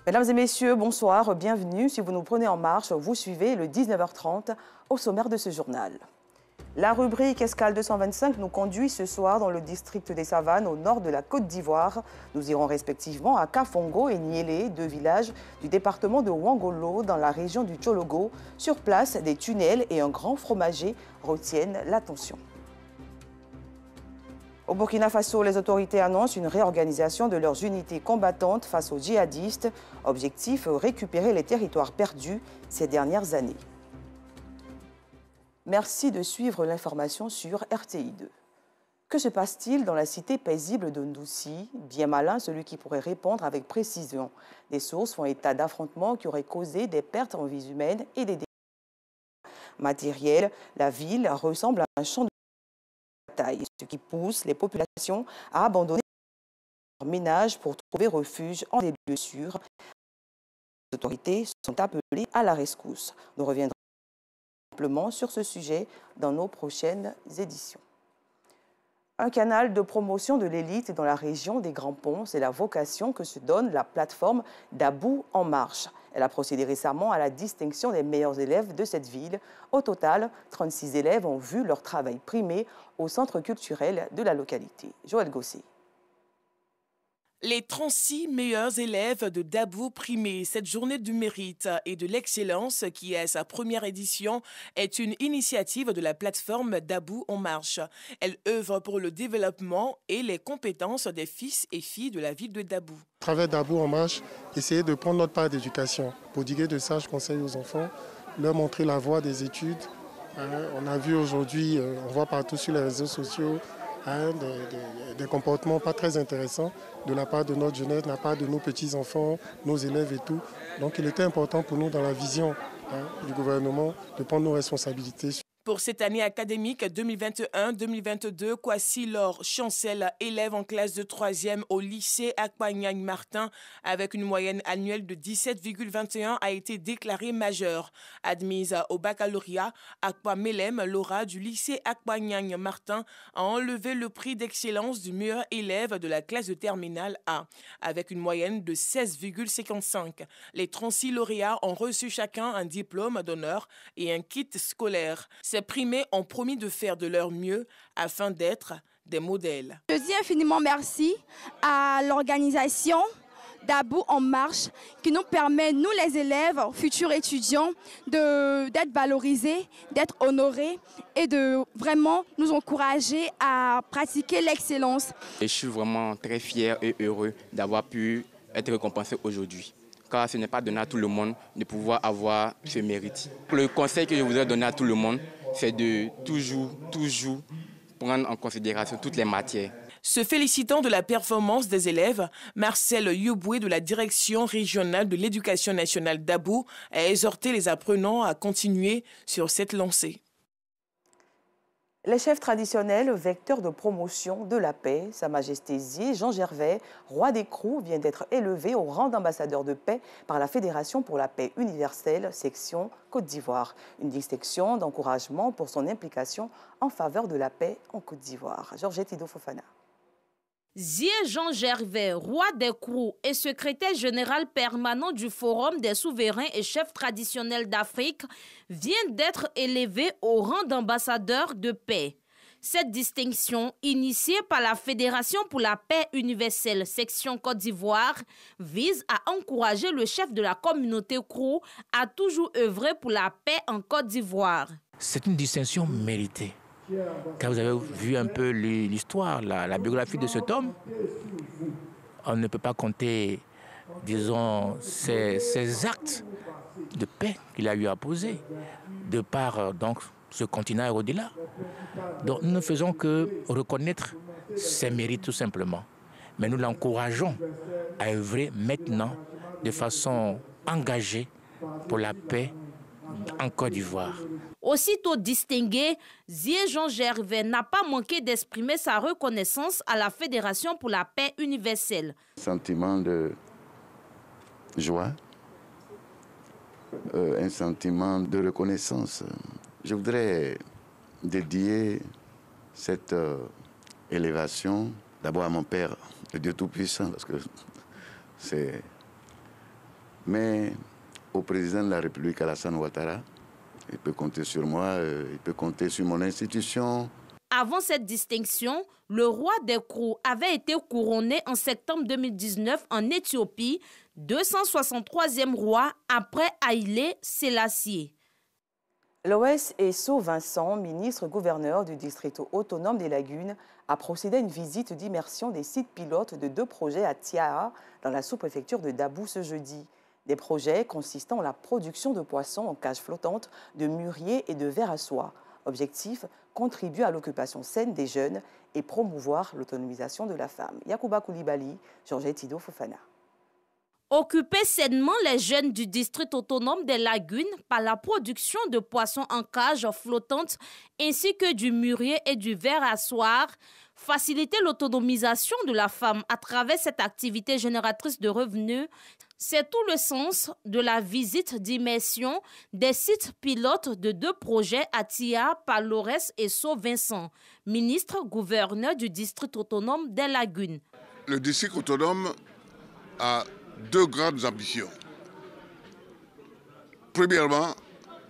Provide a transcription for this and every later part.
Mesdames et messieurs, bonsoir, bienvenue. Si vous nous prenez en marche, vous suivez le 19h30 au sommaire de ce journal. La rubrique Escale 225 nous conduit ce soir dans le district des Savanes, au nord de la Côte d'Ivoire. Nous irons respectivement à Kafongo et Niélé, deux villages du département de Ouangolo, dans la région du Tchologo. Sur place, des tunnels et un grand fromager retiennent l'attention. Au Burkina Faso, les autorités annoncent une réorganisation de leurs unités combattantes face aux djihadistes. Objectif, récupérer les territoires perdus ces dernières années. Merci de suivre l'information sur RTI2. Que se passe-t-il dans la cité paisible de Ndoussi? Bien malin celui qui pourrait répondre avec précision. Des sources font état d'affrontements qui auraient causé des pertes en vies humaines et des dégâts matériels. La ville ressemble à un champ de bataille, ce qui pousse les populations à abandonner leur ménage pour trouver refuge en des lieux sûrs. Les autorités sont appelées à la rescousse. Nous reviendrons simplement sur ce sujet dans nos prochaines éditions. Un canal de promotion de l'élite dans la région des Grands Ponts, c'est la vocation que se donne la plateforme Dabou en marche. Elle a procédé récemment à la distinction des meilleurs élèves de cette ville. Au total, 36 élèves ont vu leur travail primé au centre culturel de la localité. Joël Gosset. Les 36 meilleurs élèves de Dabou primés. Cette journée du mérite et de l'excellence, qui est à sa première édition, est une initiative de la plateforme Dabou en marche. Elle œuvre pour le développement et les compétences des fils et filles de la ville de Dabou. À travers Dabou en marche, essayer de prendre notre part d'éducation, prodiguer de sages conseils aux enfants, leur montrer la voie des études. On a vu aujourd'hui, on voit partout sur les réseaux sociaux, des comportements pas très intéressants de la part de notre jeunesse, de la part de nos petits-enfants, nos élèves et tout. Donc il était important pour nous, dans la vision du gouvernement, de prendre nos responsabilités. Pour cette année académique 2021-2022, Kwasi Laure Chancel, élève en classe de 3e au lycée Akpanyagne Martin, avec une moyenne annuelle de 17,21, a été déclarée majeure. Admise au baccalauréat, Akpa Melem, Laura du lycée Akpanyagne Martin, a enlevé le prix d'excellence du meilleur élève de la classe de terminale A, avec une moyenne de 16,55. Les 36 lauréats ont reçu chacun un diplôme d'honneur et un kit scolaire. Ces primés ont promis de faire de leur mieux afin d'être des modèles. Je dis infiniment merci à l'organisation Dabou en marche qui nous permet, nous les élèves, futurs étudiants, d'être valorisés, d'être honorés et de vraiment nous encourager à pratiquer l'excellence. Je suis vraiment très fier et heureux d'avoir pu être récompensé aujourd'hui, car ce n'est pas donné à tout le monde de pouvoir avoir ce mérite. Le conseil que je voudrais donner à tout le monde, c'est de toujours prendre en considération toutes les matières. Se félicitant de la performance des élèves, Marcel Youboué de la direction régionale de l'éducation nationale Dabou a exhorté les apprenants à continuer sur cette lancée. Les chefs traditionnels, vecteurs de promotion de la paix, Sa Majesté Zié Jean Gervais, roi des Crous, vient d'être élevé au rang d'ambassadeur de paix par la Fédération pour la paix universelle, section Côte d'Ivoire. Une distinction d'encouragement pour son implication en faveur de la paix en Côte d'Ivoire. Georgette Ido Fofana. Zié Jean Gervais, roi des Crous et secrétaire général permanent du Forum des souverains et chefs traditionnels d'Afrique, vient d'être élevé au rang d'ambassadeur de paix. Cette distinction, initiée par la Fédération pour la paix universelle, section Côte d'Ivoire, vise à encourager le chef de la communauté Crous à toujours œuvrer pour la paix en Côte d'Ivoire. C'est une distinction méritée. Quand vous avez vu un peu l'histoire, la biographie de cet homme, on ne peut pas compter, disons, ces actes de paix qu'il a eu à poser, de par donc ce continent et au-delà. Donc nous ne faisons que reconnaître ses mérites tout simplement. Mais nous l'encourageons à œuvrer maintenant de façon engagée pour la paix en Côte d'Ivoire. Aussitôt distingué, Zié Jean Gervais n'a pas manqué d'exprimer sa reconnaissance à la Fédération pour la paix universelle. Sentiment de joie, un sentiment de reconnaissance. Je voudrais dédier cette élévation d'abord à mon Père, le Dieu Tout-Puissant, parce que c'est Mais au président de la République, Alassane Ouattara, il peut compter sur moi, il peut compter sur mon institution. Avant cette distinction, le roi des Krou avait été couronné en septembre 2019 en Éthiopie, 263e roi après Haïlé Sélassié. L'OS Esso Vincent, ministre-gouverneur du district autonome des Lagunes, a procédé à une visite d'immersion des sites pilotes de 2 projets à Tiaa, dans la sous-préfecture de Dabou ce jeudi. Des projets consistant en la production de poissons en cage flottante, de mûriers et de vers à soie. Objectif, contribuer à l'occupation saine des jeunes et promouvoir l'autonomisation de la femme. Yacouba Koulibaly, Georgette Ido Fofana. Occuper sainement les jeunes du district autonome des Lagunes par la production de poissons en cage flottante ainsi que du mûrier et du ver à soie, faciliter l'autonomisation de la femme à travers cette activité génératrice de revenus, c'est tout le sens de la visite d'immersion des sites pilotes de 2 projets à Tiaa par l'OS Esso Vincent, ministre-gouverneur du district autonome des Lagunes. Le district autonome a 2 grandes ambitions. Premièrement,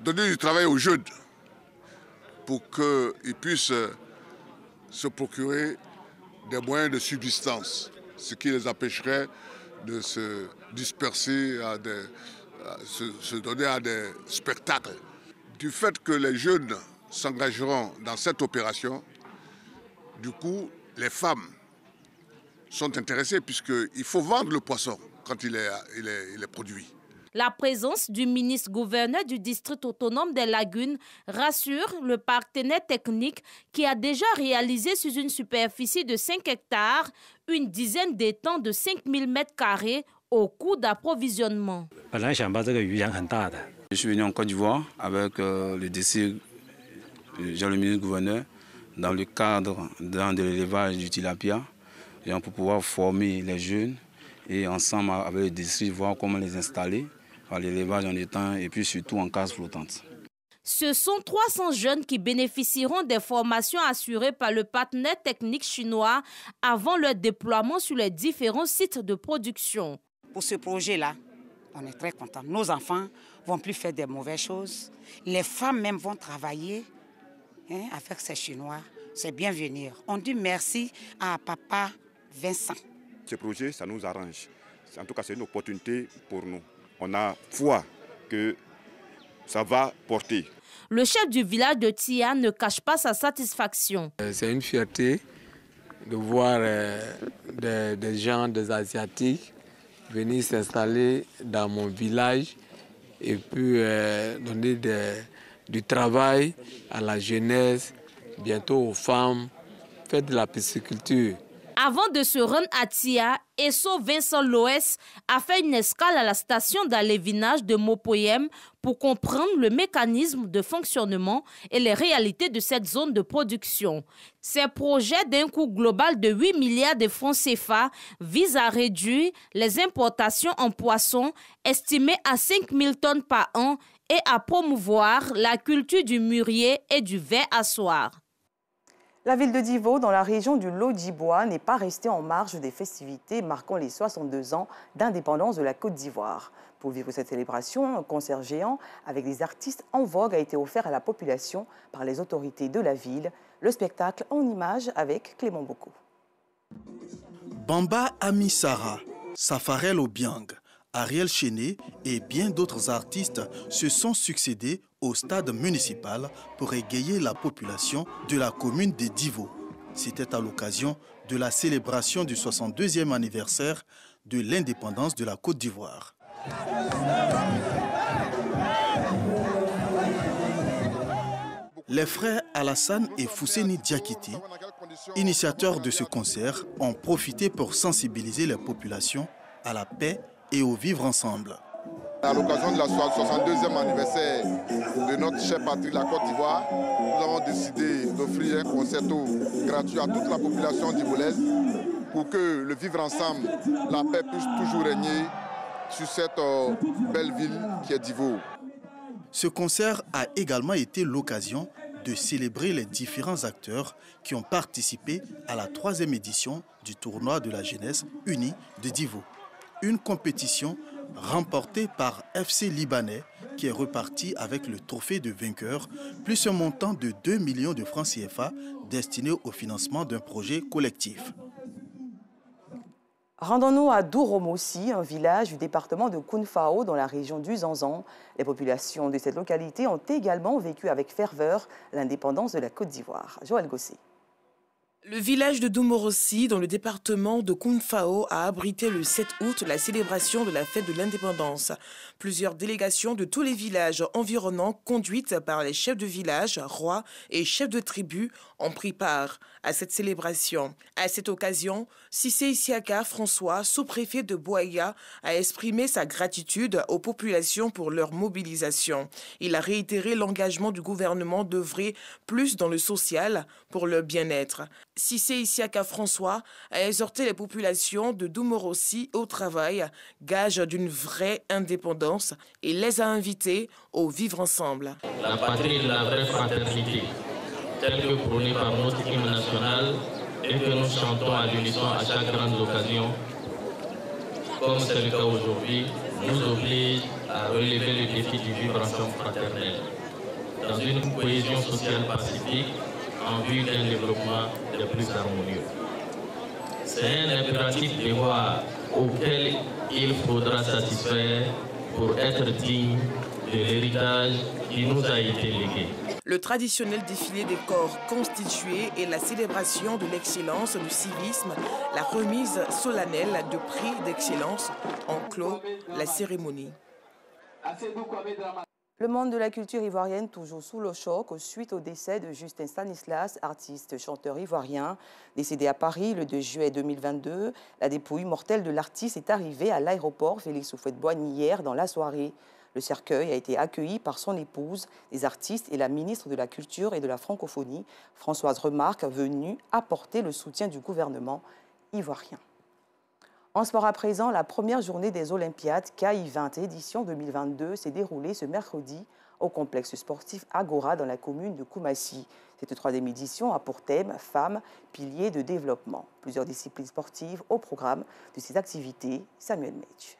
donner du travail aux jeunes pour qu'ils puissent se procurer des moyens de subsistance, ce qui les empêcherait de se disperser, se donner à des spectacles. Du fait que les jeunes s'engageront dans cette opération, du coup, les femmes sont intéressées puisqu'il faut vendre le poisson quand il est produit. La présence du ministre-gouverneur du district autonome des Lagunes rassure le partenaire technique qui a déjà réalisé sur une superficie de 5 hectares une dizaine d'étangs de 5000 m² au coût d'approvisionnement. Je suis venu en Côte d'Ivoire avec le district, le ministre-gouverneur, dans le cadre de l'élevage du tilapia, pour pouvoir former les jeunes et ensemble avec le district voir comment les installer par l'élevage en étang et puis surtout en case flottante. Ce sont 300 jeunes qui bénéficieront des formations assurées par le partenaire technique chinois avant leur déploiement sur les différents sites de production. Pour ce projet-là, on est très contents. Nos enfants ne vont plus faire des mauvaises choses. Les femmes même vont travailler avec ces Chinois. C'est bienvenu. On dit merci à papa Vincent. Ce projet, ça nous arrange. En tout cas, c'est une opportunité pour nous. On a foi que ça va porter. Le chef du village de Tiaa ne cache pas sa satisfaction. C'est une fierté de voir des gens, des Asiatiques, venir s'installer dans mon village et puis donner du travail à la jeunesse, bientôt aux femmes, faire de la pisciculture. Avant de se rendre à Tiaa, Esso Vincent Loès a fait une escale à la station d'alévinage de Mopoyem pour comprendre le mécanisme de fonctionnement et les réalités de cette zone de production. Ces projets d'un coût global de 8 milliards de francs CFA visent à réduire les importations en poissons estimées à 5 000 tonnes par an et à promouvoir la culture du mûrier et du ver à soie. La ville de Divo, dans la région du Lodjibois, n'est pas restée en marge des festivités marquant les 62 ans d'indépendance de la Côte d'Ivoire. Pour vivre cette célébration, un concert géant avec des artistes en vogue a été offert à la population par les autorités de la ville. Le spectacle en images avec Clément Boko. Bamba Amisara, Safarel Obiang, Ariel Chené et bien d'autres artistes se sont succédés au stade municipal pour égayer la population de la commune de Divo. C'était à l'occasion de la célébration du 62e anniversaire de l'indépendance de la Côte d'Ivoire. Les frères Alassane et Fousseni Diakité, initiateurs de ce concert, ont profité pour sensibiliser les populations à la paix et au vivre ensemble. À l'occasion de la 62e anniversaire de notre chère patrie, la Côte d'Ivoire, nous avons décidé d'offrir un concerto gratuit à toute la population d'Ivolaise pour que le vivre ensemble, la paix puisse toujours régner sur cette belle ville qui est Divo. Ce concert a également été l'occasion de célébrer les différents acteurs qui ont participé à la 3e édition du tournoi de la jeunesse unie de Divo. Une compétition remporté par FC Libanais qui est reparti avec le trophée de vainqueur, plus un montant de 2 millions de francs CFA destiné au financement d'un projet collectif. Rendons-nous à Douromossi, un village du département de Kounfao dans la région du Zanzan. Les populations de cette localité ont également vécu avec ferveur l'indépendance de la Côte d'Ivoire. Joël Gossé. Le village de Doumorossi, dans le département de Kounfao, a abrité le 7 août la célébration de la fête de l'indépendance. Plusieurs délégations de tous les villages environnants, conduites par les chefs de village, rois et chefs de tribu, ont pris part à cette célébration. À cette occasion, Cissé Isiaka François, sous-préfet de Boaya, a exprimé sa gratitude aux populations pour leur mobilisation. Il a réitéré l'engagement du gouvernement d'œuvrer plus dans le social pour leur bien-être. Cissé Isiaka François a exhorté les populations de Doumorossi au travail, gage d'une vraie indépendance, et les a invités au vivre ensemble. La patrie de la vraie fraternité, telle que prônée par notre hymne national et que nous chantons à l'unisson à chaque grande occasion, comme c'est le cas aujourd'hui, nous oblige à relever le défi du vivre ensemble fraternel, dans une cohésion sociale pacifique, en vue d'un développement le plus harmonieux. C'est un impératif devoir auquel il faudra satisfaire pour être digne de l'héritage qui nous a été légué. Le traditionnel défilé des corps constitués et la célébration de l'excellence du civisme, la remise solennelle de prix d'excellence ont clos la cérémonie. Le monde de la culture ivoirienne toujours sous le choc suite au décès de Justin Stanislas, artiste chanteur ivoirien. Décédé à Paris le 2 juillet 2022, la dépouille mortelle de l'artiste est arrivée à l'aéroport Félix Houphouët-Boigny hier dans la soirée. Le cercueil a été accueilli par son épouse, les artistes et la ministre de la Culture et de la Francophonie, Françoise Remarque, venue apporter le soutien du gouvernement ivoirien. En sport à présent, la première journée des Olympiades KI20 édition 2022 s'est déroulée ce mercredi au complexe sportif Agora dans la commune de Koumassi. Cette troisième édition a pour thème « Femmes, piliers de développement ». Plusieurs disciplines sportives au programme de ces activités. Samuel Metch.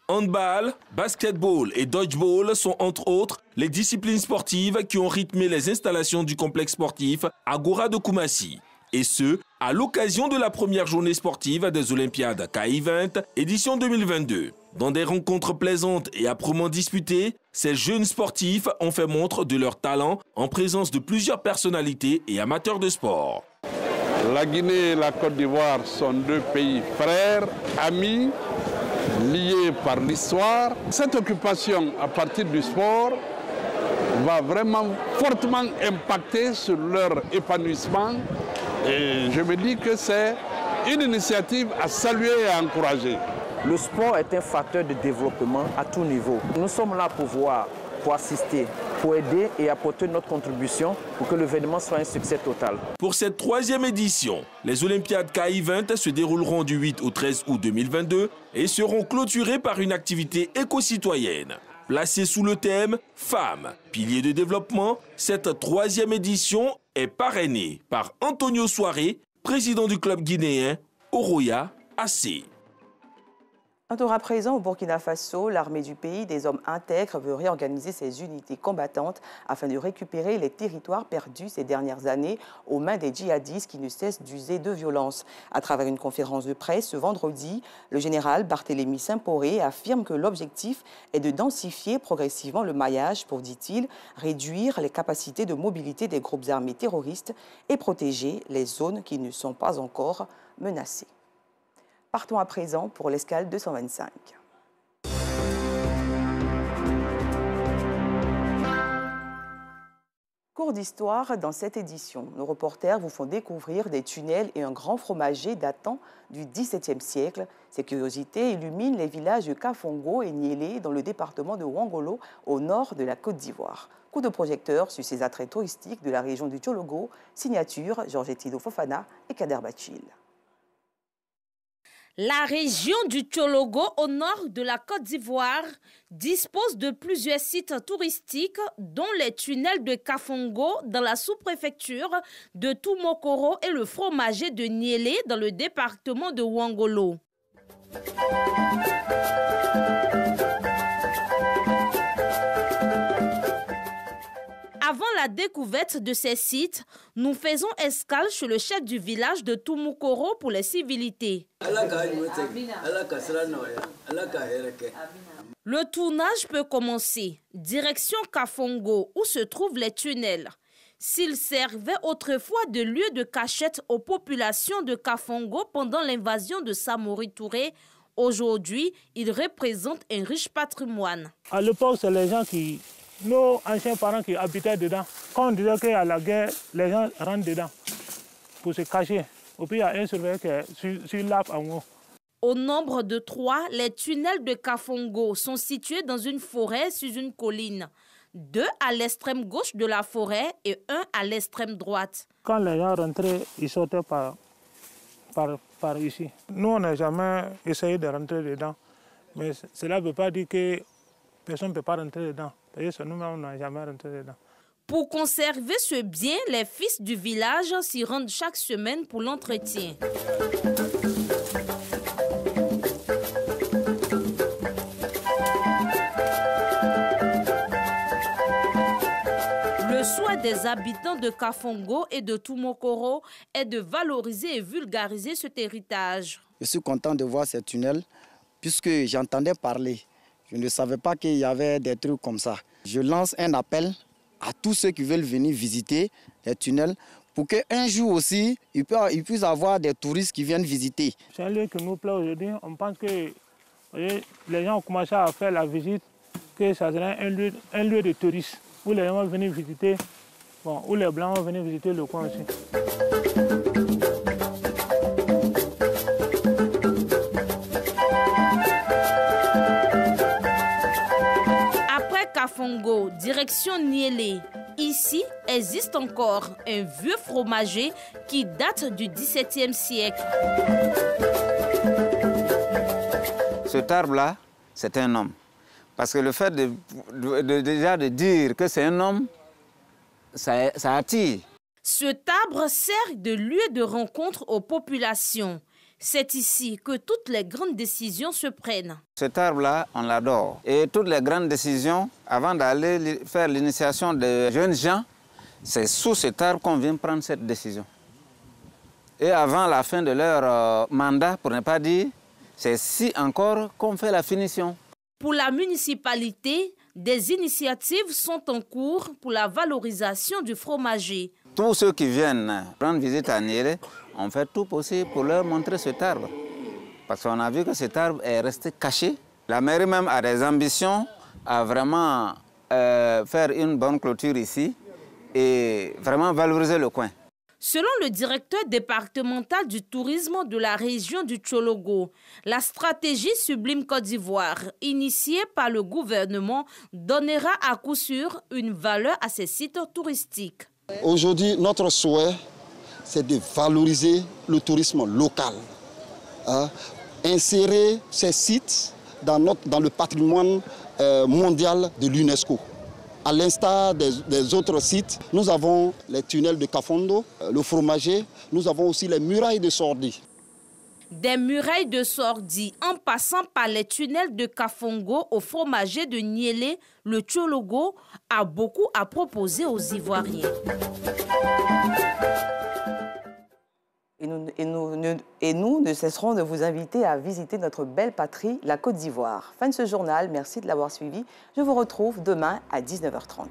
Handball, basketball et dodgeball sont entre autres les disciplines sportives qui ont rythmé les installations du complexe sportif Agora de Koumassi. Et ce, à l'occasion de la première journée sportive des Olympiades KI20, édition 2022. Dans des rencontres plaisantes et âprement disputées, ces jeunes sportifs ont fait montre de leur talent en présence de plusieurs personnalités et amateurs de sport. La Guinée et la Côte d'Ivoire sont deux pays frères, amis, liés par l'histoire. Cette occupation à partir du sport va vraiment fortement impacter sur leur épanouissement. Et je me dis que c'est une initiative à saluer et à encourager. Le sport est un facteur de développement à tout niveau. Nous sommes là pour assister, pour aider et apporter notre contribution pour que l'événement soit un succès total. Pour cette troisième édition, les Olympiades KI20 se dérouleront du 8 au 13 août 2022 et seront clôturées par une activité éco-citoyenne. Placée sous le thème « Femmes, piliers de développement », cette troisième édition est parrainée par Antonio Soiré, président du club guinéen Oroya AC. Un tour à présent au Burkina Faso, l'armée du pays des hommes intègres veut réorganiser ses unités combattantes afin de récupérer les territoires perdus ces dernières années aux mains des djihadistes qui ne cessent d'user de violence. À travers une conférence de presse ce vendredi, le général Barthélemy Simporé affirme que l'objectif est de densifier progressivement le maillage pour, dit-il, réduire les capacités de mobilité des groupes armés terroristes et protéger les zones qui ne sont pas encore menacées. Partons à présent pour l'escale 225. Cours d'histoire dans cette édition. Nos reporters vous font découvrir des tunnels et un grand fromager datant du XVIIe siècle. Ces curiosités illuminent les villages de Kafongo et Niélé dans le département de Ouangolo au nord de la Côte d'Ivoire. Coup de projecteur sur ces attraits touristiques de la région du Tchologo. Signature Georgetino Fofana et Kader Bachil. La région du Tchologo, au nord de la Côte d'Ivoire, dispose de plusieurs sites touristiques, dont les tunnels de Kafongo dans la sous-préfecture de Toumokoro et le fromager de Niélé dans le département de Ouangolo. Avant la découverte de ces sites, nous faisons escale chez le chef du village de Tumukoro pour les civilités. Le tournage peut commencer. Direction Kafongo, où se trouvent les tunnels. S'ils servaient autrefois de lieu de cachette aux populations de Kafongo pendant l'invasion de Samori Touré, aujourd'hui, ils représentent un riche patrimoine. À l'époque, c'est les gens nos anciens parents qui habitaient dedans. Quand on disait qu'il y a la guerre, les gens rentrent dedans pour se cacher. Et puis il y a un surveillant qui est sur l'arbre en haut. Au nombre de 3, les tunnels de Kafongo sont situés dans une forêt sur une colline. 2 à l'extrême gauche de la forêt et 1 à l'extrême droite. Quand les gens rentraient, ils sortaient par ici. Nous, on n'a jamais essayé de rentrer dedans. Mais cela ne veut pas dire que personne ne peut pas rentrer dedans. Nous-mêmes, on n'a jamais rentré dedans. Pour conserver ce bien, les fils du village s'y rendent chaque semaine pour l'entretien. Le souhait des habitants de Kafongo et de Tumukoro est de valoriser et vulgariser cet héritage. Je suis content de voir ces tunnels puisque j'entendais parler. Je ne savais pas qu'il y avait des trucs comme ça. Je lance un appel à tous ceux qui veulent venir visiter les tunnels pour qu'un jour aussi, il puisse y avoir des touristes qui viennent visiter. C'est un lieu qui nous plaît aujourd'hui. On pense que les gens ont commencé à faire la visite, que ça serait un lieu de touristes où les gens vont venir visiter, où les Blancs vont venir visiter le coin aussi. Kafongo, direction Niélé. Ici existe encore un vieux fromager qui date du XVIIe siècle. Cet arbre-là, c'est un homme. Parce que le fait déjà de dire que c'est un homme, ça attire. Cet arbre sert de lieu de rencontre aux populations. C'est ici que toutes les grandes décisions se prennent. Cet arbre-là, on l'adore. Et toutes les grandes décisions, avant d'aller faire l'initiation des jeunes gens, c'est sous cet arbre qu'on vient prendre cette décision. Et avant la fin de leur mandat, pour ne pas dire, c'est ici encore qu'on fait la finition. Pour la municipalité, des initiatives sont en cours pour la valorisation du fromager. Tous ceux qui viennent prendre visite à Niélé, on fait tout possible pour leur montrer cet arbre. Parce qu'on a vu que cet arbre est resté caché. La mairie même a des ambitions à vraiment faire une bonne clôture ici et vraiment valoriser le coin. Selon le directeur départemental du tourisme de la région du Tchologo, la stratégie Sublime Côte d'Ivoire, initiée par le gouvernement, donnera à coup sûr une valeur à ces sites touristiques. Aujourd'hui, notre souhait, c'est de valoriser le tourisme local. Insérer ces sites dans le patrimoine mondial de l'UNESCO. À l'instar des autres sites, nous avons les tunnels de Kafondo, le fromager, nous avons aussi les murailles de Sordi. Des murailles de Sordi, en passant par les tunnels de Kafongo au fromager de Niélé, le Tchologo a beaucoup à proposer aux Ivoiriens. Et nous ne cesserons de vous inviter à visiter notre belle patrie, la Côte d'Ivoire. Fin de ce journal, merci de l'avoir suivi. Je vous retrouve demain à 19h30.